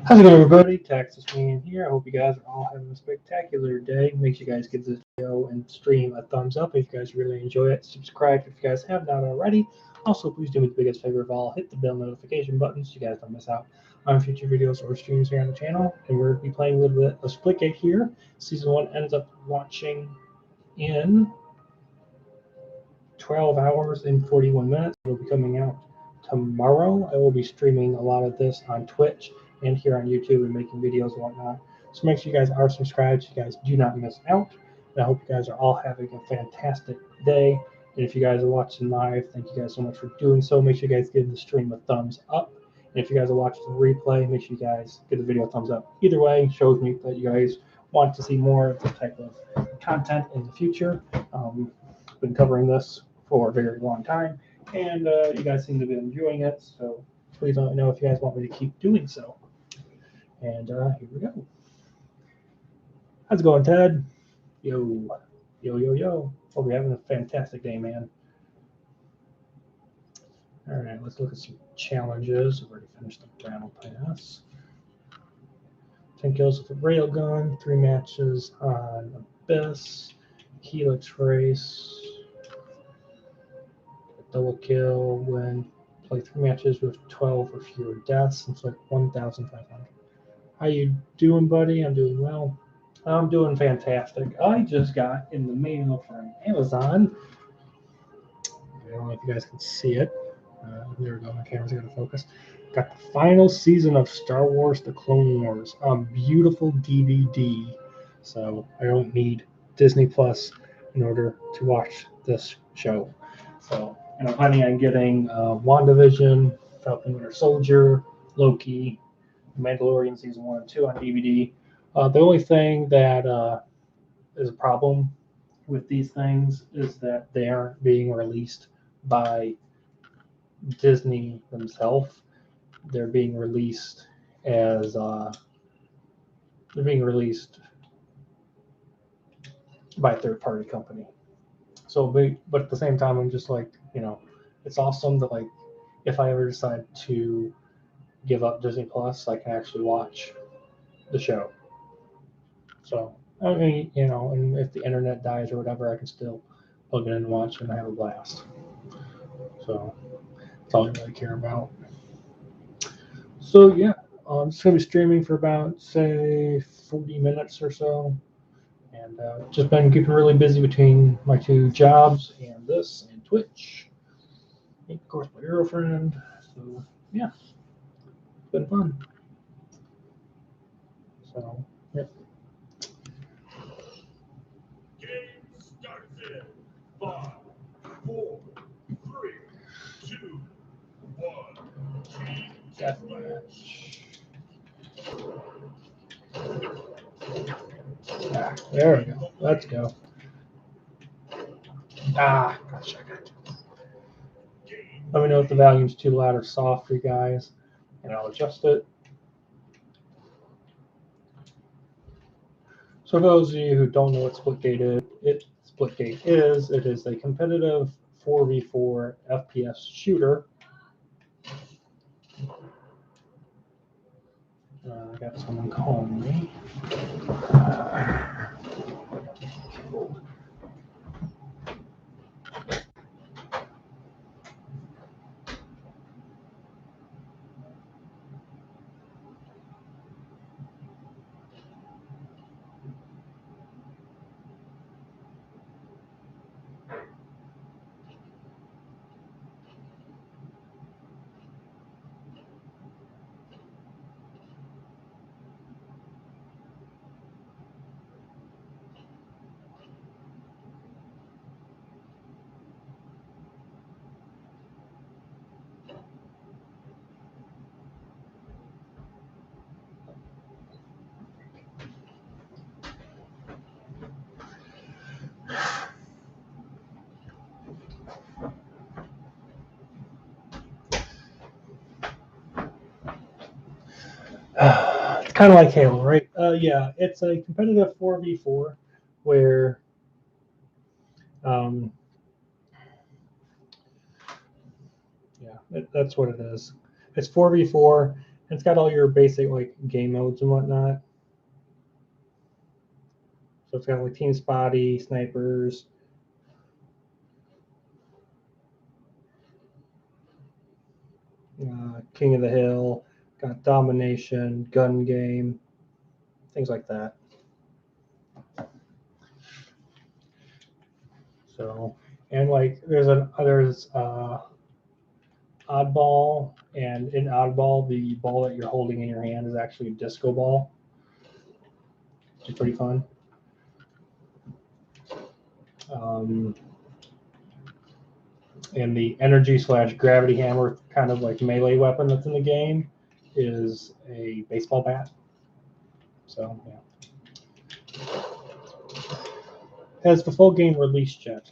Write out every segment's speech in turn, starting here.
How's it going, everybody? Texas Man here. I hope you guys are all having a spectacular day. Make sure you guys give this video and stream a thumbs up if you guys really enjoy it. Subscribe if you guys have not already. Also, please do me the biggest favor of all, hit the bell notification button so you guys don't miss out on future videos or streams here on the channel. And we're going to be playing a little bit of Splitgate here. Season 1 ends up launching in 12 hours and 41 minutes. It'll be coming out tomorrow. I will be streaming a lot of this on Twitch and here on YouTube and making videos and whatnot. So make sure you guys are subscribed so you guys do not miss out. And I hope you guys are all having a fantastic day. And if you guys are watching live, thank you guys so much for doing so. Make sure you guys give the stream a thumbs up. And if you guys are watching the replay, make sure you guys give the video a thumbs up. Either way, shows me that you guys want to see more of this type of content in the future. Been covering this for a very long time, and you guys seem to be enjoying it, so please let me know if you guys want me to keep doing so. And here we go. How's it going, Ted? Yo, yo, yo, yo. Hope you're having a fantastic day, man. All right, let's look at some challenges. I've already finished the battle pass. 10 kills with a railgun, 3 matches on Abyss, Helix Race, double kill when play 3 matches with 12 or fewer deaths. It's like 1,500. How you doing, buddy? I'm doing well. I'm doing fantastic. I just got in the mail from Amazon. I don't know if you guys can see it. There we go. My camera's going to focus. Got the final season of Star Wars: The Clone Wars on beautiful DVD. So I don't need Disney Plus in order to watch this show. So, and I'm planning on getting WandaVision, Falcon Winter Soldier, Loki, Mandalorian Season 1 and 2 on DVD. The only thing that is a problem with these things is that they aren't being released by Disney themselves. They're being released as they're being released by a third-party company. So, but at the same time, I'm just like, it's awesome that, like, if I ever decide to give up Disney Plus, I can actually watch the show. So, I mean, and if the internet dies or whatever, I can still plug it in and watch and have a blast. So, that's all I really care about. So, yeah, I'm just going to be streaming for about, say, 40 minutes or so. And just been keeping really busy between my 2 jobs and this and Twitch. And of course, my girlfriend. So, yeah, it's been fun. So, yeah. Game starts in 5, 4, 3, 2, 1. Team Deathmatch. There we go. Let's go. Gosh, I got it. Let me know if the volume's too loud or soft for you guys, and I'll adjust it. So for those of you who don't know what Splitgate is, it is a competitive 4v4 FPS shooter. I got someone calling me. It's kind of like Halo, right? Yeah, it's a competitive 4v4 where that's what it is. It's 4v4, It's got all your basic like game modes and whatnot. So it's got like Team Spotty, snipers, King of the Hill, got domination, gun game, things like that. So, and like there's oddball, and in oddball the ball that you're holding in your hand is actually a disco ball, which is pretty fun. And the energy/gravity hammer, kind of like melee weapon that's in the game, is a baseball bat. So yeah. Has the full game released yet?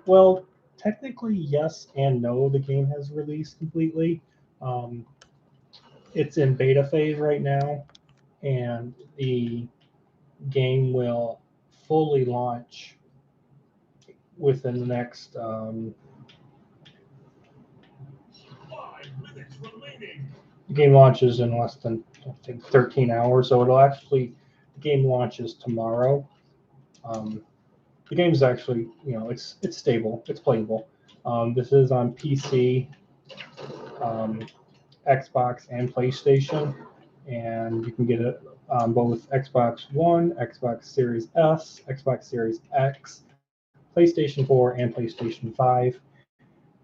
Well, technically yes and no. The game has released completely. It's in beta phase right now, and the game will fully launch within the next 5 minutes remaining. the game launches in less than, I think, 13 hours. So it'll actually, the game launches tomorrow. The game is actually, it's stable, it's playable. This is on PC, Xbox, and PlayStation, and you can get it on both Xbox One, Xbox Series S, Xbox Series X, PlayStation 4, and PlayStation 5.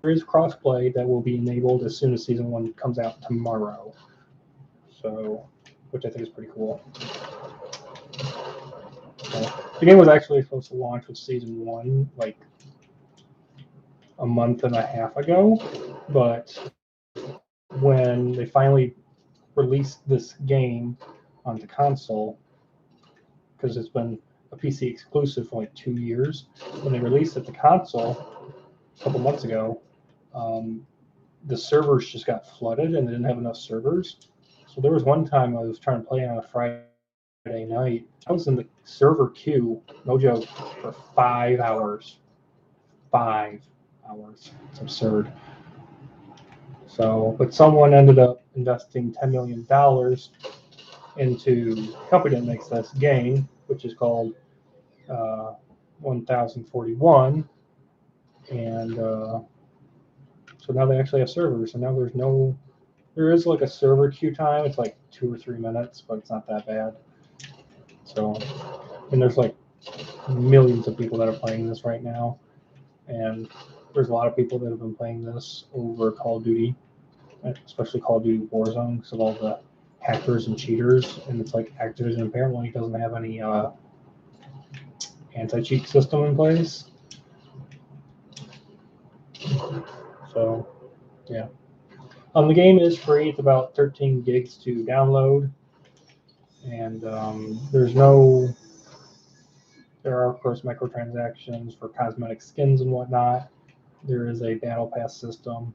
There is crossplay that will be enabled as soon as Season 1 comes out tomorrow. So, which I think is pretty cool. So, the game was actually supposed to launch with Season 1 like a month and a half ago, but when they finally released this game onto console, because it's been a PC exclusive for like 2 years, when they released it to console a couple months ago, the servers just got flooded and they didn't have enough servers. So there was one time I was trying to play on a Friday night. I was in the server queue, no joke, for 5 hours. 5 hours. It's absurd. So, but someone ended up investing $10 million into a company that makes this game, which is called 1041, and so now they actually have servers, and now there is like a server queue time. It's like 2 or 3 minutes, but it's not that bad. So, and there's like millions of people that are playing this right now, and there's a lot of people that have been playing this over Call of Duty, especially Call of Duty Warzone, because of all the hackers and cheaters. And it's like Activision apparently doesn't have any anti-cheat system in place. So, yeah. The game is free. It's about 13 gigs to download, and there are of course microtransactions for cosmetic skins and whatnot. There is a battle pass system.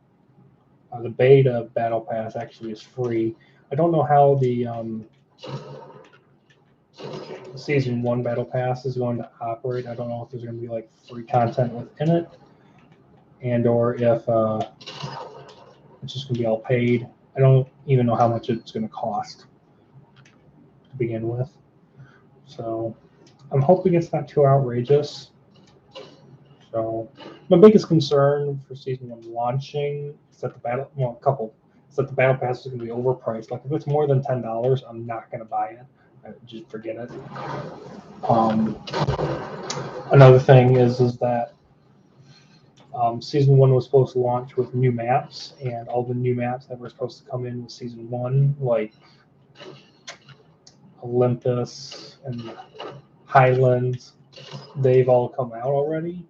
The beta battle pass actually is free. I don't know how the Season 1 battle pass is going to operate. I don't know if there's going to be like free content within it, and or if it's just going to be all paid. I don't even know how much it's going to cost to begin with. So I'm hoping it's not too outrageous. So my biggest concern for Season 1 launching is that the battle pass is going to be overpriced. Like if it's more than $10, I'm not going to buy it. Just forget it. Another thing is that Season 1 was supposed to launch with new maps, and all the new maps that were supposed to come in with Season 1, like Olympus and Highlands, they've all come out already.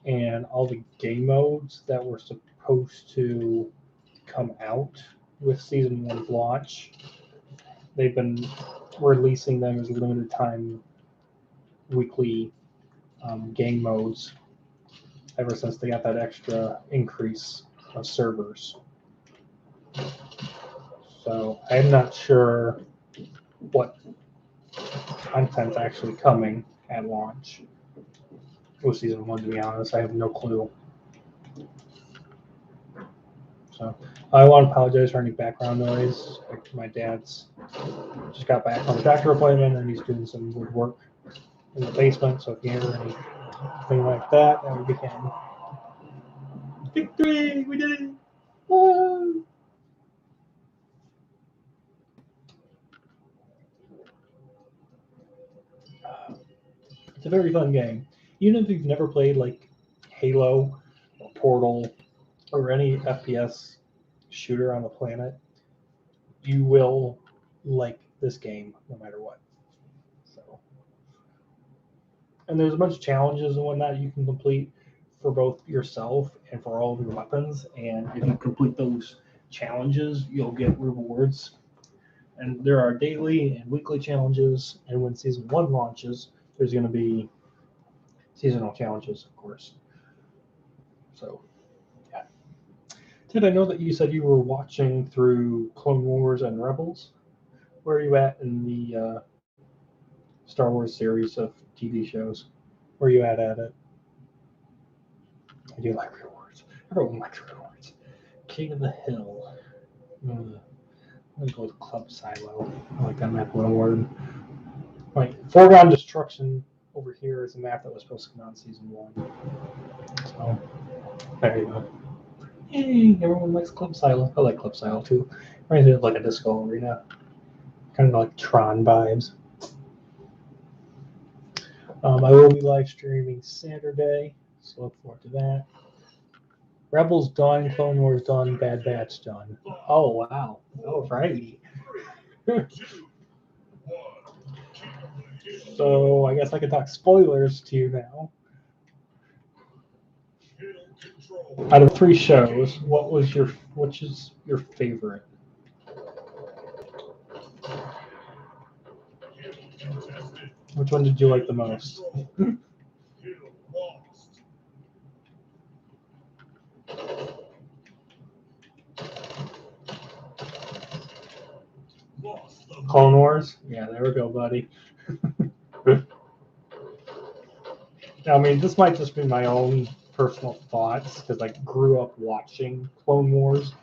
And all the game modes that were supposed to come out with Season 1's launch, they've been releasing them as limited time weekly game modes ever since they got that extra increase of servers. So I'm not sure what content's actually coming at launch with Season 1, to be honest. I have no clue. So I want to apologize for any background noise. Like my dad's just got back from a doctor appointment and he's doing some woodwork in the basement. So if you hear anything like that would be him. Victory! We did it! Woo! It's a very fun game. Even if you've never played like Halo or Portal or any FPS shooter on the planet, you will like this game no matter what. So, and there's a bunch of challenges and whatnot you can complete for both yourself and for all of your weapons. And if you complete those challenges, you'll get rewards. And there are daily and weekly challenges. And when season 1 launches, there's going to be seasonal challenges, of course. So, yeah. Ted, I know that you said you were watching through Clone Wars and Rebels. Where are you at in the Star Wars series of TV shows? Where are you at it? I do like rewards. Everyone likes rewards. King of the Hill. I'm gonna go with Club Silo. I like that map a little more than. Like, Foregone Destruction over here is a map that was supposed to come out in season 1. So, there you go. Hey, everyone likes Club Silo. I like Club Silo too. Reminds me of like a disco arena. Kind of like Tron vibes. I will be live streaming Saturday, so look forward to that. Rebels done, Clone Wars done, Bad Batch done. Oh, wow. Oh, righty. So I guess I can talk spoilers to you now. Out of 3 shows, which is your favorite? Which one did you like the most? Clone Wars? Yeah, there we go, buddy. I mean, this might just be my own personal thoughts because I grew up watching Clone Wars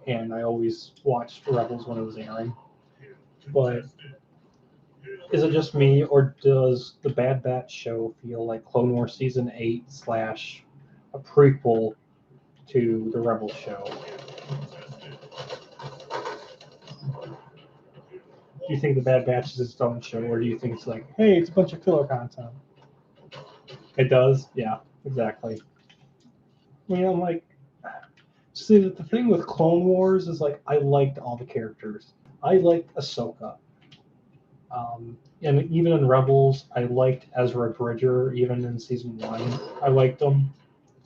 and I always watched Rebels when it was airing. But is it just me, or does the Bad Batch show feel like Clone Wars Season 8 / a prequel to the Rebels show? Do you think the Bad Batch is its own show, or do you think it's like, hey, it's a bunch of filler content? It does? Yeah, exactly. I mean, I'm like, see, the thing with Clone Wars is like, I liked all the characters. I liked Ahsoka. And even in Rebels, I liked Ezra Bridger, even in season 1. I liked him.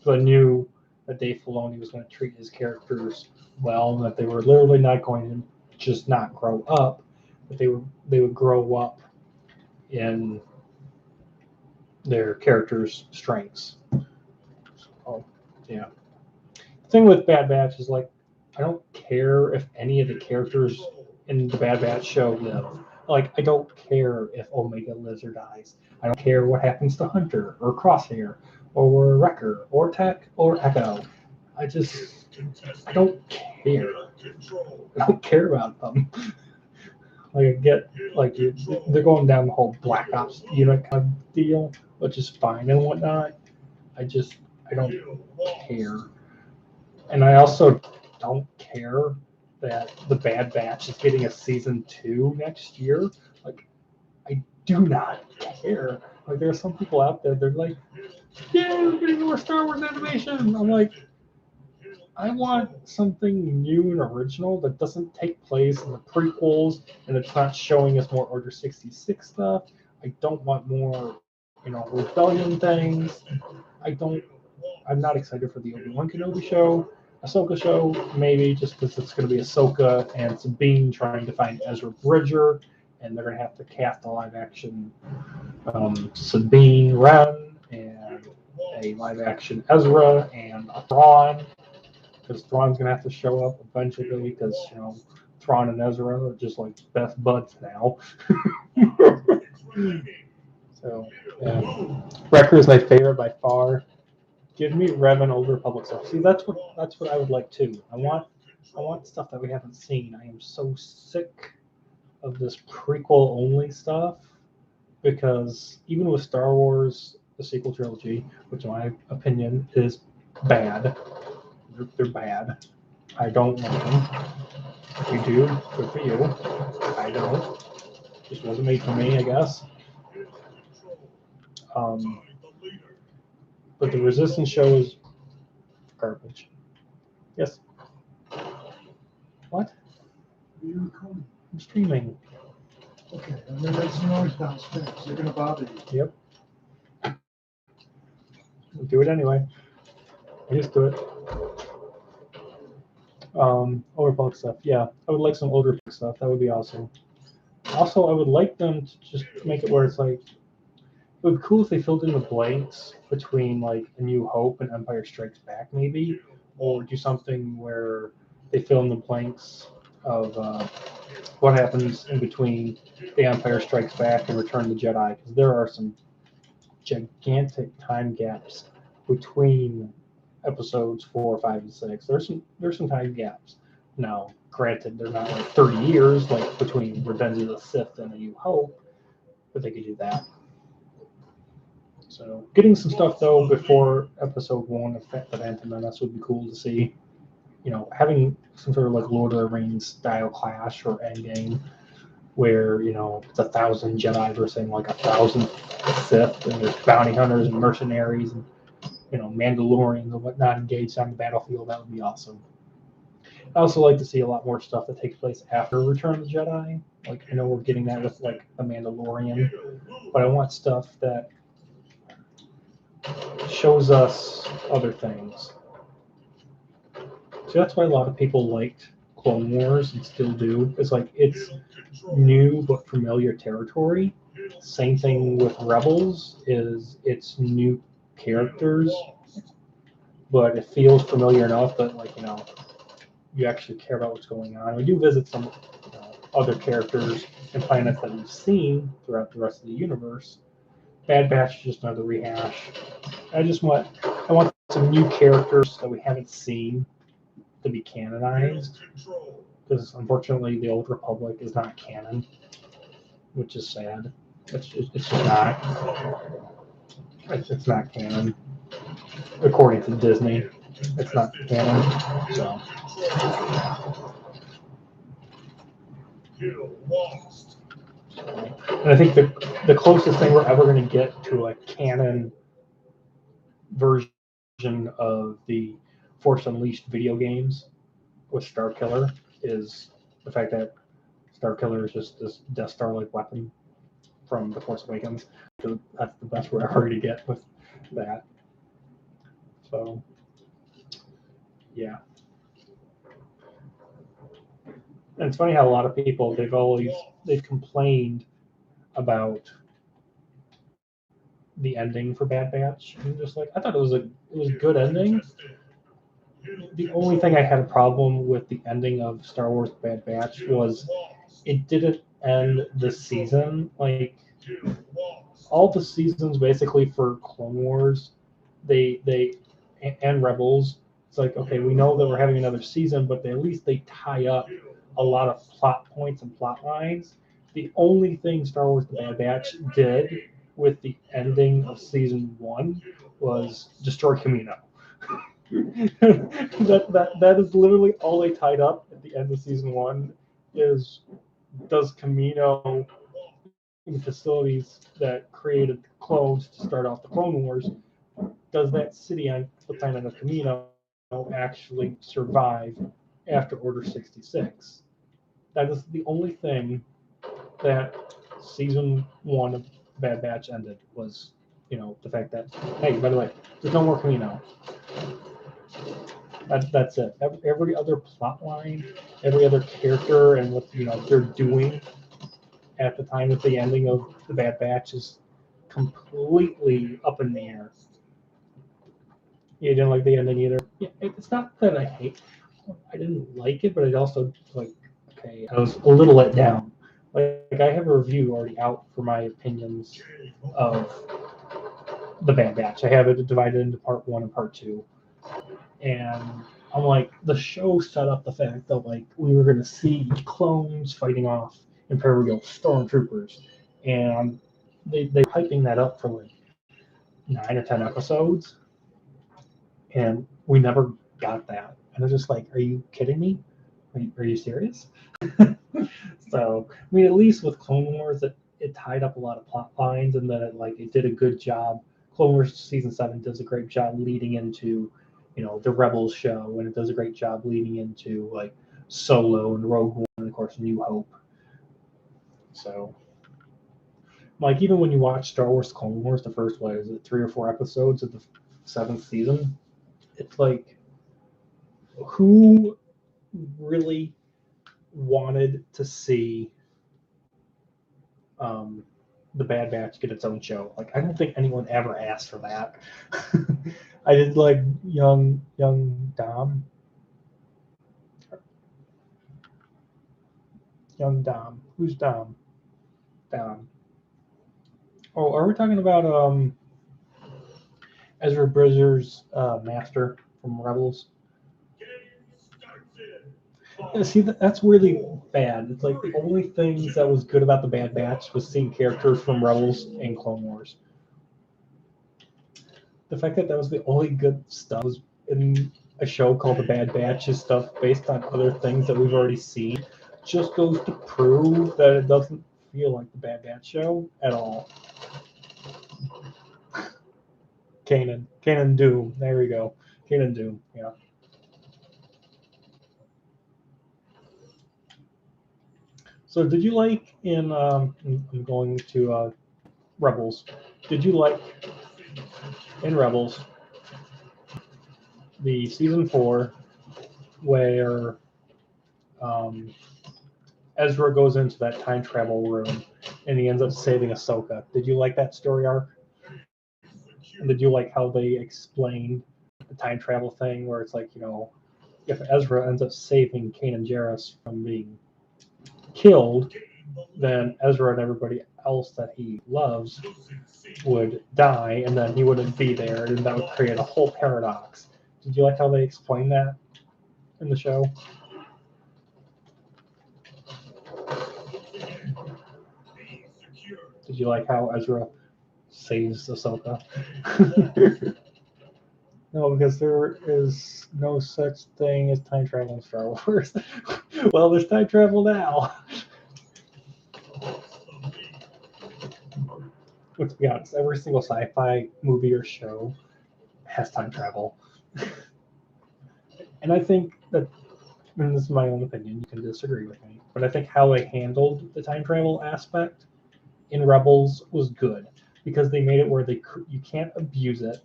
So I knew that Dave Filoni was going to treat his characters well, and that they were literally not going to just not grow up, but they would grow up in their characters' strengths. So, yeah. The thing with Bad Batch is like, I don't care if any of the characters in the Bad Batch show live. Like, I don't care if Omega lives or dies. I don't care what happens to Hunter or Crosshair or Wrecker or Tech or Echo. I don't care. I don't care about them. Like, I get, like, they're going down the whole Black Ops unit kind of deal, which is fine and whatnot. I don't care. And I also don't care that the Bad Batch is getting a season 2 next year. Like, I do not care. Like, there are some people out there, they're like, yeah, we're getting more Star Wars animation. I'm like, I want something new and original that doesn't take place in the prequels and it's not showing us more Order 66 stuff. I don't want more, rebellion things. I'm not excited for the Obi-Wan Kenobi show. Ahsoka show, maybe, just because it's going to be Ahsoka and Sabine trying to find Ezra Bridger, and they're going to have to cast a live-action Sabine Wren and a live-action Ezra and a Thrawn, because Thrawn's going to have to show up eventually, because, Thrawn and Ezra are just like best buds now. So, yeah. Wrecker is my favorite by far. Give me Revan Old Republic stuff. See, that's what I would like too. I want stuff that we haven't seen. I am so sick of this prequel only stuff because even with Star Wars, the sequel trilogy, which in my opinion is bad, they're bad. I don't like them. If you do, good for you. I don't. Just wasn't made for me, I guess. But the Resistance show is garbage. Yes. What? Are you recording? I'm streaming. Okay, and then there's noise downstairs. They're gonna bother you. Yep. We'll do it anyway. I just do it. Old Republic stuff. Yeah, I would like some Old Republic stuff. That would be awesome. Also, I would like them to just make it where it's like, it would be cool if they filled in the blanks between like A New Hope and Empire Strikes Back, maybe, or do something where they fill in the blanks of what happens in between The Empire Strikes Back and Return of the Jedi, because there are some gigantic time gaps between episodes 4, 5, and 6. There's some time gaps. Now, granted, they're not like 30 years like between Revenge of the Sith and A New Hope, but they could do that. So, getting some stuff though before episode 1 of The Phantom Menace would be cool to see. You know, having some sort of like Lord of the Rings style clash or endgame where, you know, it's 1,000 Jedi versus like 1,000 Sith, and there's bounty hunters and mercenaries and, you know, Mandalorians and whatnot engaged on the battlefield. That would be awesome. I also like to see a lot more stuff that takes place after Return of the Jedi. Like, I know we're getting that with like The Mandalorian, but I want stuff that shows us other things. So that's why a lot of people liked Clone Wars and still do. It's like it's new but familiar territory. Same thing with Rebels, is it's new characters, but it feels familiar enough that, like, you know, you actually care about what's going on. We do visit some, you know, other characters and planets that we've seen throughout the rest of the universe. Bad Batch is just another rehash. I want some new characters that we haven't seen to be canonized, because unfortunately the Old Republic is not canon, which is sad. It's just not. It's not canon. According to Disney, it's not canon. So. And I think the closest thing we're ever going to get to a canon version of the Force Unleashed video games with Starkiller is the fact that Starkiller is just this Death Star-like weapon from The Force Awakens. That's the best we're ever going to get with that. So, yeah. And it's funny how a lot of people, they've complained about the ending for Bad Batch. And just like, I thought it was a good ending. The only thing I had a problem with the ending of Star Wars Bad Batch was it didn't end the season. Like, all the seasons basically for Clone Wars, and Rebels, it's like, okay, we know that we're having another season, but at least they tie up a lot of plot points and plot lines. The only thing Star Wars The Bad Batch did with the ending of season 1 was destroy Kamino. that is literally all they tied up at the end of season 1 is, does Kamino, the facilities that created clones to start off the Clone Wars, does that city on the planet of Kamino actually survive after Order 66? That is the only thing that season 1 of Bad Batch ended, was, you know, the fact that, hey, by the way, there's no more Kamino. That's it. Every other plot line, every other character, and what, you know, they're doing at the time of the ending of the Bad Batch is completely up in the air. You didn't like the ending either. Yeah, it's not that I didn't like it, but it also, like, okay, I was a little let down. Like I have a review already out for my opinions of the Bad Batch. I have it divided into part 1 and part 2, and I'm like, the show set up the fact that like we were going to see clones fighting off Imperial stormtroopers, and they hyping that up for like 9 or 10 episodes, and we never got that. And I was just like, are you kidding me? Are you serious? So, I mean, at least with Clone Wars, it tied up a lot of plot lines, and then it did a good job. Clone Wars season 7 does a great job leading into, the Rebels show, and it does a great job leading into like Solo and Rogue One, and of course New Hope. So, like even when you watch Star Wars Clone Wars, the first 3 or 4 episodes of the 7th season, it's like, who really wanted to see the Bad Batch get its own show? Like, I don't think anyone ever asked for that. I did like young Dom. Young Dom. Who's Dom? Dom. Oh, are we talking about Ezra Bridger's master from Rebels? Yeah, see, that's really bad. It's like the only things that was good about the Bad Batch was seeing characters from Rebels and Clone Wars. The fact that was the only good stuff was in a show called The Bad Batch is stuff based on other things that we've already seen just goes to prove that it doesn't feel like the Bad Batch show at all. Kanan Doom. There we go. Kanan Doom. Yeah. So did you like in I'm going to Rebels. Did you like in Rebels the season 4 where Ezra goes into that time travel room and he ends up saving Ahsoka? Did you like that story arc? And did you like how they explained the time travel thing where it's like, if Ezra ends up saving Kanan Jarrus from being killed, then Ezra and everybody else that he loves would die, and then he wouldn't be there, and that would create a whole paradox. Did you like how they explained that in the show? Did you like how Ezra saves Ahsoka? No, because there is no such thing as time travel in Star Wars. Well, there's time travel now. Let's be honest, every single sci-fi movie or show has time travel. And I think that, and this is my own opinion, you can disagree with me, but I think how they handled the time travel aspect in Rebels was good, because they made it where you can't abuse it.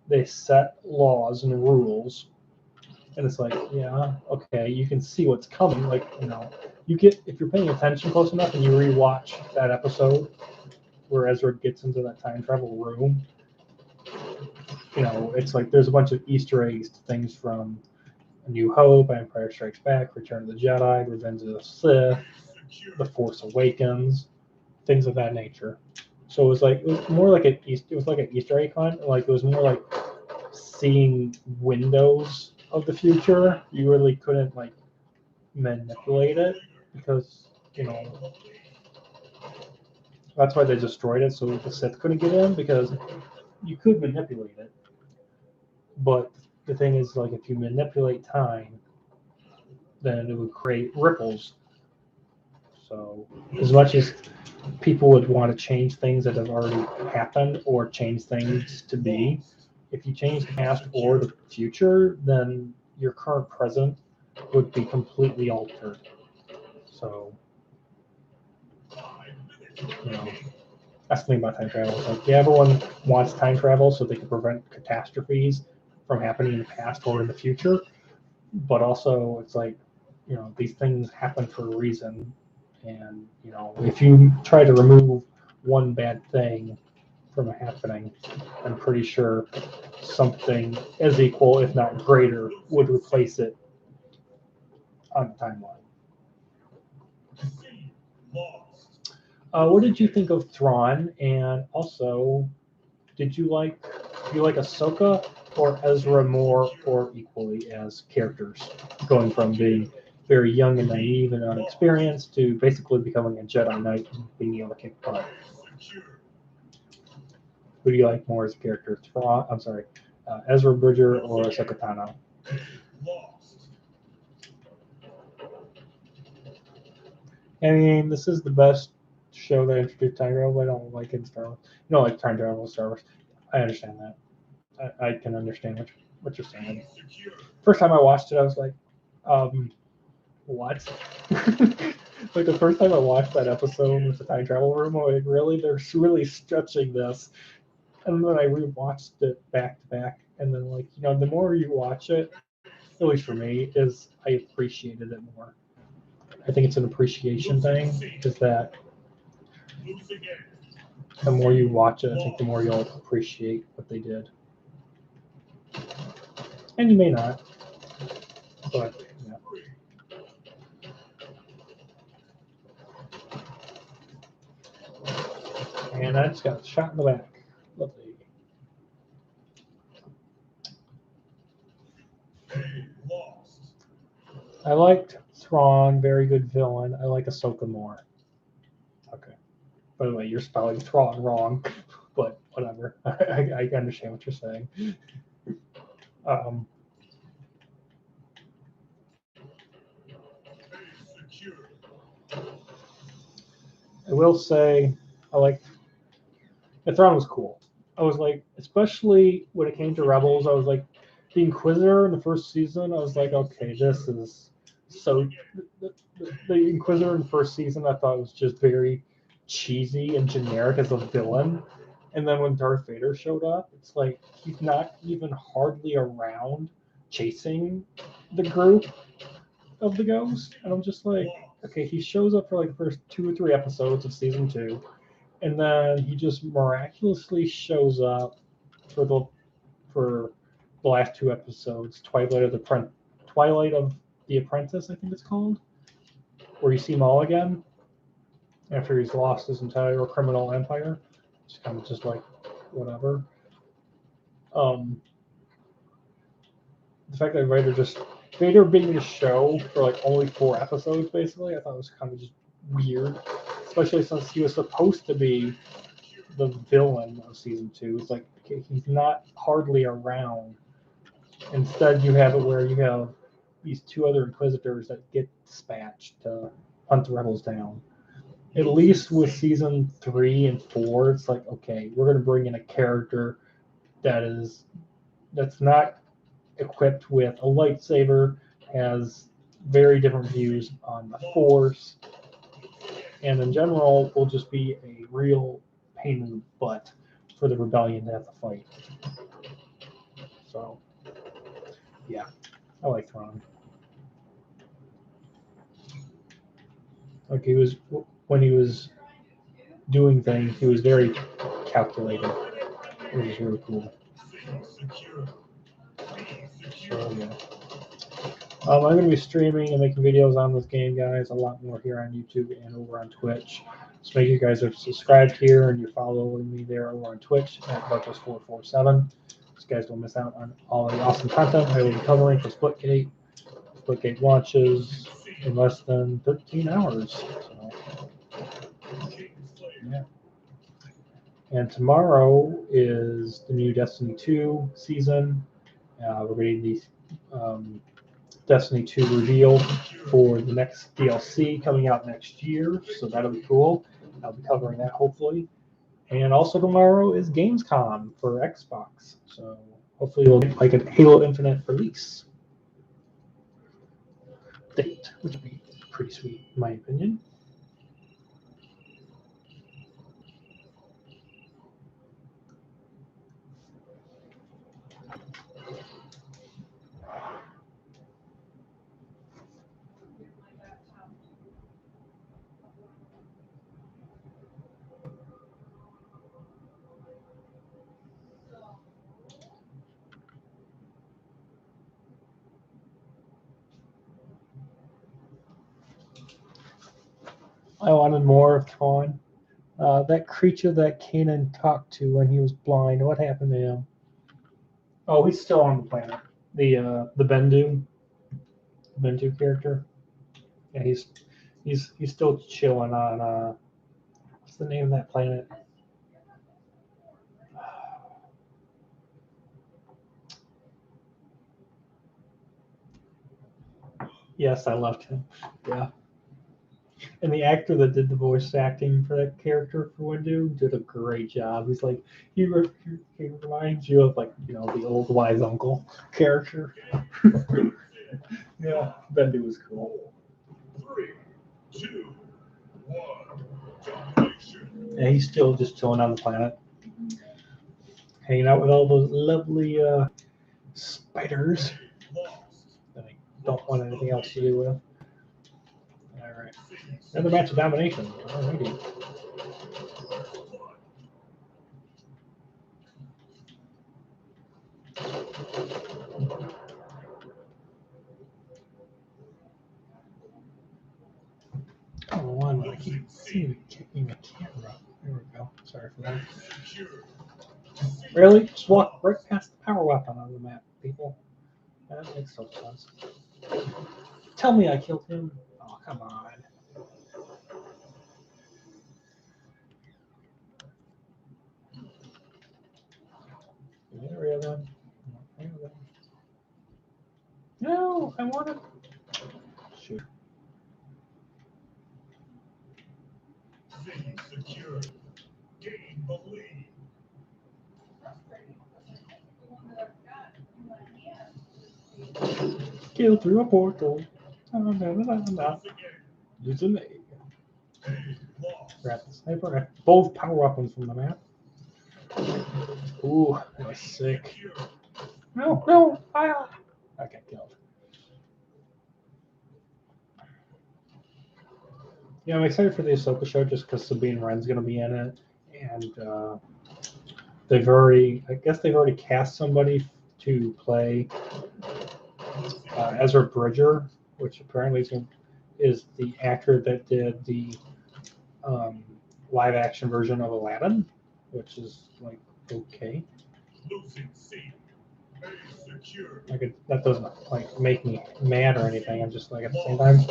They set laws and rules, and it's like, yeah, okay, you can see what's coming. Like, you get, if you're paying attention close enough and you rewatch that episode where Ezra gets into that time travel room, it's like there's a bunch of Easter eggs to things from A New Hope, Empire Strikes Back, Return of the Jedi, Revenge of the Sith, The Force Awakens, things of that nature. So it was more like an Easter egg hunt. Like, it was more like seeing windows of the future. You really couldn't like manipulate it because that's why they destroyed it, so the Sith couldn't get in, because you could manipulate it. But the thing is, like, if you manipulate time, then it would create ripples. So as much as people would want to change things that have already happened or change things to be, if you change the past or the future, then your current present would be completely altered. So, that's the thing about time travel. It's like, yeah, everyone wants time travel so they can prevent catastrophes from happening in the past or in the future. But also, it's like, these things happen for a reason. And, if you try to remove one bad thing from a happening, I'm pretty sure something as equal, if not greater, would replace it on the timeline. What did you think of Thrawn? And also, did you like Ahsoka or Ezra more or equally as characters, going from being very young and naive and unexperienced to basically becoming a Jedi Knight and being able to kick butt? Who do you like more as a character? Ezra Bridger or Ahsoka Tano? I mean, this is the best show that introduced time travel. I don't like it in Star Wars. You don't like time travel in Star Wars. I understand that. I can understand what you're saying. First time I watched it, I was like, what? Like the first time I watched that episode with the time travel room, I'm like, really? They're really stretching this. And then I rewatched it back to back, and then like, the more you watch it, at least for me, is I appreciated it more. I think it's an appreciation thing, is that the more you watch it, I think the more you'll appreciate what they did. And you may not, but yeah. And I just got shot in the back. Lovely. I liked Thrawn, very good villain. I like Ahsoka more. Okay. By the way, you're spelling Thrawn wrong, but whatever. I understand what you're saying. I will say, Thrawn was cool. I was like, especially when it came to Rebels, I was like, the Inquisitor in the first season, I was like, okay, this is so. The Inquisitor in the first season, I thought was just very cheesy and generic as a villain. And then when Darth Vader showed up, it's like he's not even hardly around chasing the group of the Ghost. And I'm just like, okay, he shows up for like the first 2 or 3 episodes of season 2. And then he just miraculously shows up for the last 2 episodes, Twilight of the Apprentice, I think it's called, where you see Maul again after he's lost his entire criminal empire. It's kind of just like whatever. The fact that Vader being in the show for like only 4 episodes, basically, I thought was kind of just weird, especially since he was supposed to be the villain of season 2. It's like, okay, he's not hardly around. Instead, you have it where you have these 2 other Inquisitors that get dispatched to hunt the rebels down. At least with season 3 and 4, it's like, okay, we're going to bring in a character that's not equipped with a lightsaber, has very different views on the Force, and in general will just be a real pain in the butt for the rebellion to have to fight. So, yeah, I like Thrawn. Like when he was doing things, he was very calculated, which is really cool. So, yeah. I'm going to be streaming and making videos on this game, guys. A lot more here on YouTube and over on Twitch. So make sure you guys are subscribed here and you're following me there over on Twitch at Bartos447. So you guys don't miss out on all the awesome content I will be covering for Splitgate. Splitgate launches in less than 13 hours. So, yeah. And tomorrow is the new Destiny 2 season. We're getting these Destiny 2 reveal for the next DLC coming out next year, so that'll be cool. I'll be covering that hopefully. And also tomorrow is Gamescom for Xbox, so hopefully we'll get like a Halo Infinite release date, which would be pretty sweet in my opinion. I wanted more of Thrawn. That creature that Kanan talked to when he was blind, what happened to him? Oh, he's still on the planet. The Bendu character. Yeah, he's still chilling on what's the name of that planet? Yes, I loved him. Yeah. And the actor that did the voice acting for that character for Windu did a great job. He's like he reminds you of like the old wise uncle character. Yeah, Windu was cool. 3, 2, 1. Domination. And he's still just chilling on the planet, hanging out with all those lovely spiders Lost. that I don't want anything else to do with. All right, another match of domination. Alrighty. Come on, I keep seeing kicking the camera. There we go. Sorry for that. Secure. Really? Just walk right past the power weapon on the map, people. That makes no sense. Tell me I killed him. Oh, come on. Get rid of them. No, I want to. Shoot. City secure. Gain the lead. Kill through a portal. No. Once again. Use an A. Lost. Grab the sniper. At both power weapons from the map. Ooh, that was sick. Secure. No. Ah. I got killed. Yeah, I'm excited for the Ahsoka show just because Sabine Wren's going to be in it. And I guess they've already cast somebody to play Ezra Bridger, which apparently is the actor that did the live action version of Aladdin, which is like okay. Losing C. A secure. Like that doesn't like make me mad or anything. I'm just like at the same time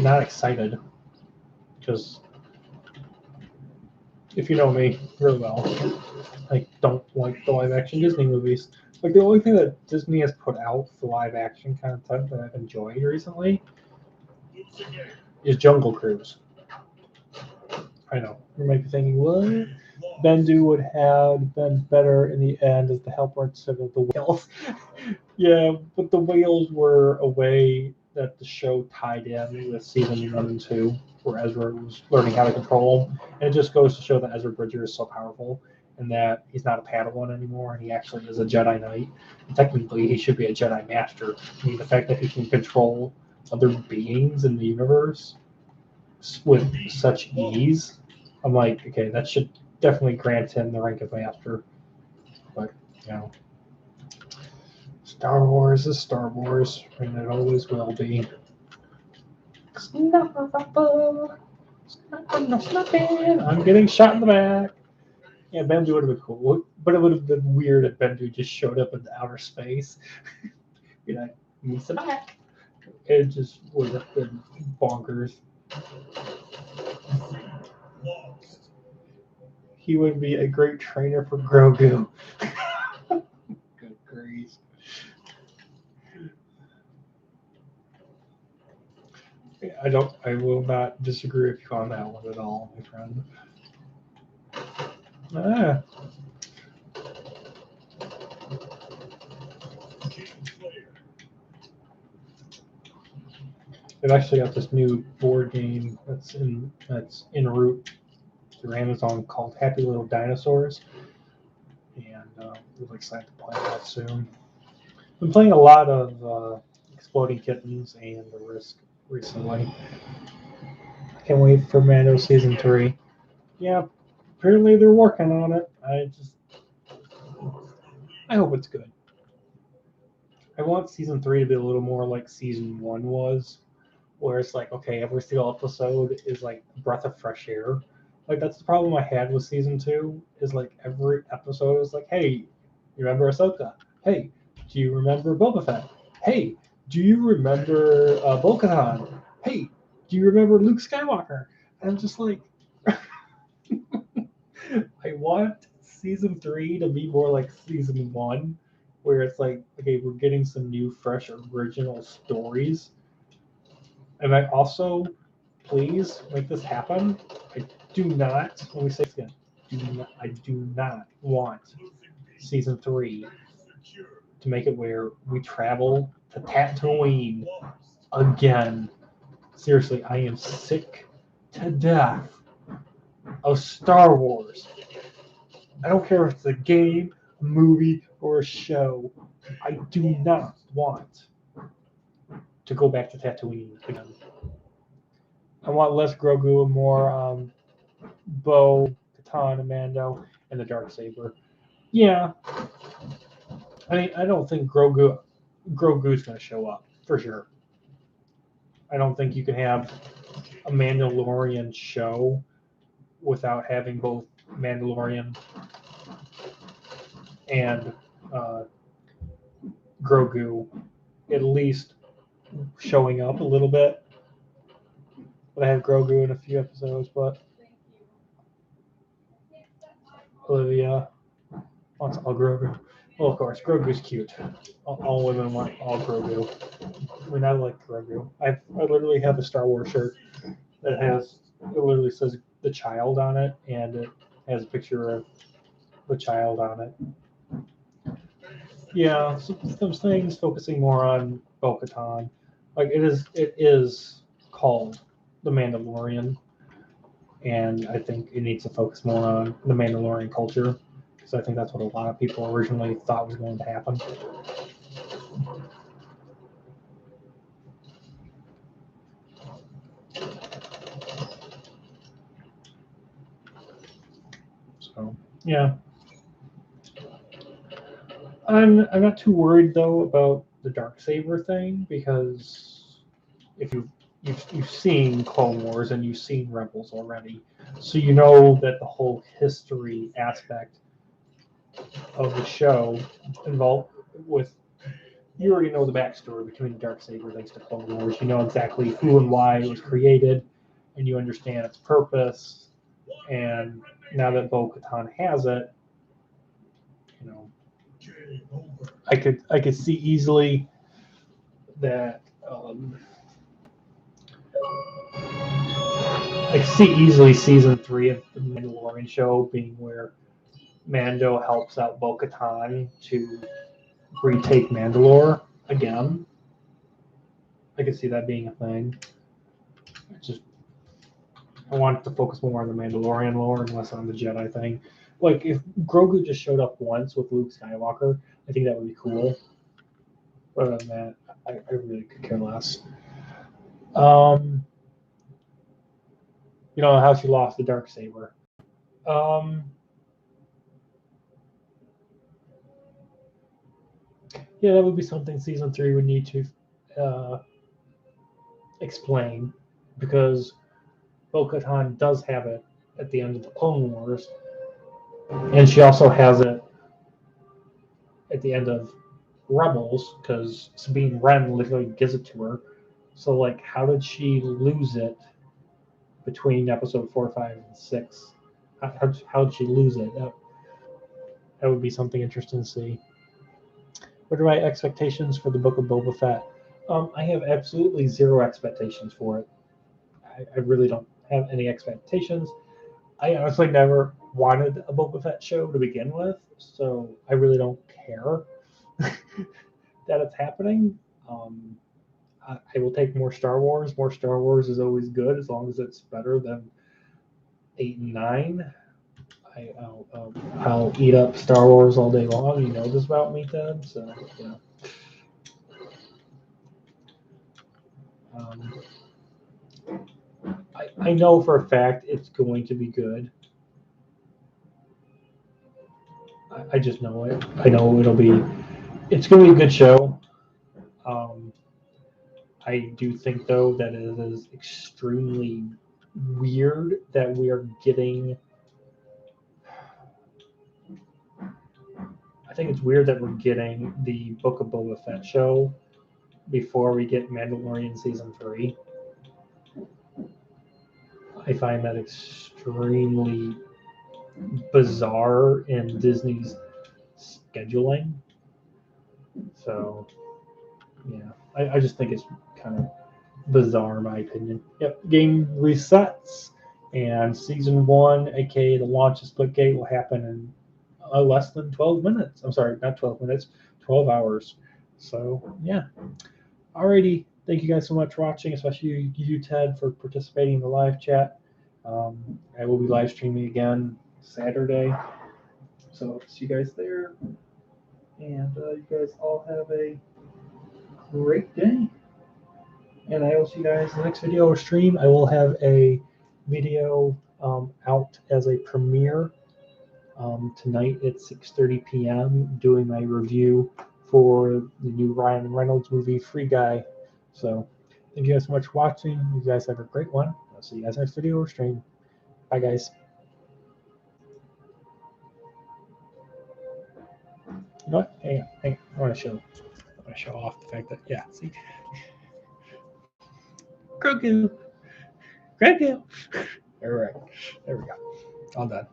not excited because if you know me really well, I don't like the live action Disney movies. Like the only thing that Disney has put out for live action content that I've enjoyed recently Losing A. is Jungle Cruise. I know. You might be thinking, what? Lost. Bendu would have been better in the end as the helper instead of the whales. Yeah, but the whales were a way that the show tied in with season 1 and 2, where Ezra was learning how to control them. And it just goes to show that Ezra Bridger is so powerful and that he's not a Padawan anymore and he actually is a Jedi Knight. And technically, he should be a Jedi Master. I mean, the fact that he can control other beings in the universe with such ease, I'm like, okay, that should definitely grant him the rank of Master. But, Star Wars is Star Wars, and it always will be. Snapper. I'm getting shot in the back. Yeah, Bendu would have been cool, but it would have been weird if Bendu just showed up into outer space. Be like, Misa back. It just would have been bonkers. Lost. He would be a great trainer for Grogu. Good grief. I will not disagree with you on that one at all, my friend. Ah. They've actually got this new board game that's en route through Amazon called Happy Little Dinosaurs, and we're excited to play that soon. Been playing a lot of Exploding Kittens and The Risk recently. Can't wait for Mando Season 3. Yeah, apparently they're working on it. I hope it's good. I want Season 3 to be a little more like Season 1 was, where it's like, okay, every single episode is like a breath of fresh air. Like that's the problem I had with season 2 is like every episode is like, hey, you remember Ahsoka? Hey, do you remember Boba Fett? Hey, do you remember Bo-Katan? Hey, do you remember Luke Skywalker? And I'm just like, I want season 3 to be more like season 1, where it's like, okay, we're getting some new, fresh, original stories. And I also, please make this happen. I do not, let me say this again, I do not want season 3 to make it where we travel to Tatooine again. Seriously, I am sick to death of Star Wars. I don't care if it's a game, a movie, or a show. I do not want to go back to Tatooine again. I want less Grogu and more Bo, Katan, and Mando, and the Darksaber. Yeah, I mean, I don't think Grogu's going to show up for sure. I don't think you can have a Mandalorian show without having both Mandalorian and Grogu at least showing up a little bit. But I have Grogu in a few episodes, but Olivia wants all Grogu. Well, of course, Grogu's cute. All women want all Grogu. I mean, I like Grogu. I literally have a Star Wars shirt that it literally says the child on it, and it has a picture of the child on it. Yeah, some things focusing more on Bo-Katan. Like it is called The Mandalorian, and I think it needs to focus more on the Mandalorian culture, because I think that's what a lot of people originally thought was going to happen. So yeah, I'm not too worried though about the Darksaber thing, because if you've seen Clone Wars and you've seen Rebels already, so you know that the whole history aspect of the show involved with, you already know the backstory between the Darksaber thanks to Clone Wars. You know exactly who and why it was created, and you understand its purpose. And now that Bo-Katan has it, you know, I could see easily that I see easily season 3 of the Mandalorian show being where Mando helps out Bo-Katan to retake Mandalore again. I could see that being a thing. I want to focus more on the Mandalorian lore and less on the Jedi thing. Like if Grogu just showed up once with Luke Skywalker, I think that would be cool. But other than that, I really could care less. You know how she lost the Darksaber. Yeah, that would be something season 3 would need to explain, because Bo-Katan does have it at the end of the Clone Wars, and she also has it at the end of Rebels, because Sabine Wren literally gives it to her. So, like, how did she lose it between episode 4, 5, and 6? How did she lose it? That would be something interesting to see. What are my expectations for the Book of Boba Fett? I have absolutely zero expectations for it. I really don't have any expectations. I honestly never wanted a Boba Fett show to begin with, so I really don't care that it's happening. I will take more Star Wars. More Star Wars is always good, as long as it's better than 8 and 9. I'll eat up Star Wars all day long. You know this about me, Ted. So yeah. I know for a fact it's going to be good. I just know it. I know it's going to be a good show. I do think, though, that it is extremely weird that we are getting. I think it's weird that we're getting the Book of Boba Fett show before we get Mandalorian season 3. I find that extremely bizarre in Disney's scheduling. So, yeah, I just think it's kind of bizarre in my opinion. Yep, game resets, and season 1, aka the launch of Splitgate, will happen in less than 12 minutes. I'm sorry, not 12 minutes, 12 hours. So, yeah. Alrighty, thank you guys so much for watching, especially you, Ted, for participating in the live chat. I will be live streaming again Saturday, so see you guys there. And you guys all have a great day. And I will see you guys in the next video or stream. I will have a video out as a premiere tonight at 6:30 p.m. doing my review for the new Ryan Reynolds movie, Free Guy. So thank you guys so much for watching. You guys have a great one. I'll see you guys next video or stream. Bye, guys. You know what? Hang on. I want to show off the fact that, yeah, see? Grogu. All right. There we go. All done.